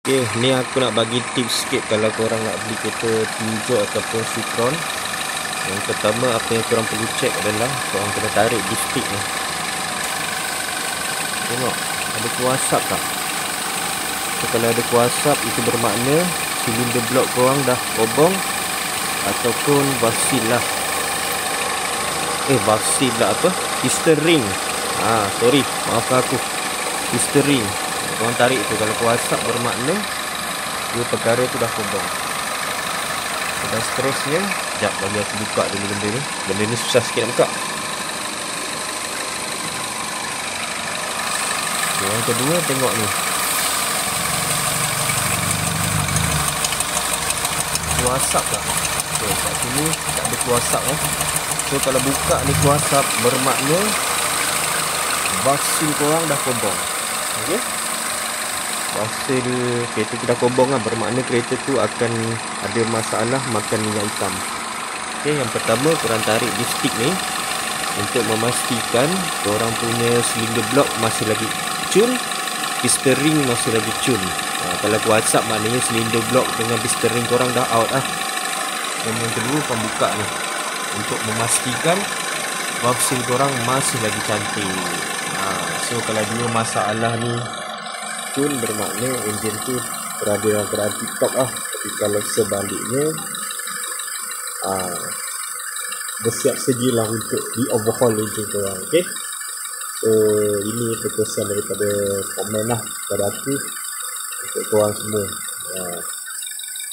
Okay, ni aku nak bagi tips sikit kalau korang nak beli kereta Peugeot ataupun Citroen. Yang pertama, apa yang korang perlu check adalah korang kena tarik di stick ni. Tengok, ada kuah asap tak? So, kalau ada kuah asap, itu bermakna silinder blok korang dah kobong ataupun basil lah. Basil lah apa? Piston ring. Sorry, maafkan aku. Piston ring. Korang tarik tu, kalau kuah asap bermakna dua perkara tu dah kobong. Dan seterusnya, sekejap bagi aku buka dulu benda ni. Benda ni susah sikit nak buka. Okay, yang kedua, tengok ni. Kuah asap tak? Okay, kat sini tak ada kuah asap So kalau buka ni kuah asap, bermakna basil korang dah kobong. Okay, basil kereta tu dah kobong lah, bermakna kereta tu akan ada masalah makan minyak hitam. Okay, yang pertama korang tarik di stick ni untuk memastikan korang punya silinder block masih lagi cun, piston ring masih lagi cun. Kalau kuah asap maknanya silinder block dengan piston ring korang dah out lah. Dan yang kedua, korang buka ni untuk memastikan basil korang masih lagi cantik. So kalau dua masalah ni cun, bermakna enjin tu berada dalam keadaan tip top lah. Tapi kalau sebaliknya, bersiap sedia untuk di overhaul enjin korang. Okay, so ini pesan daripada komen lah kepada aku untuk korang semua.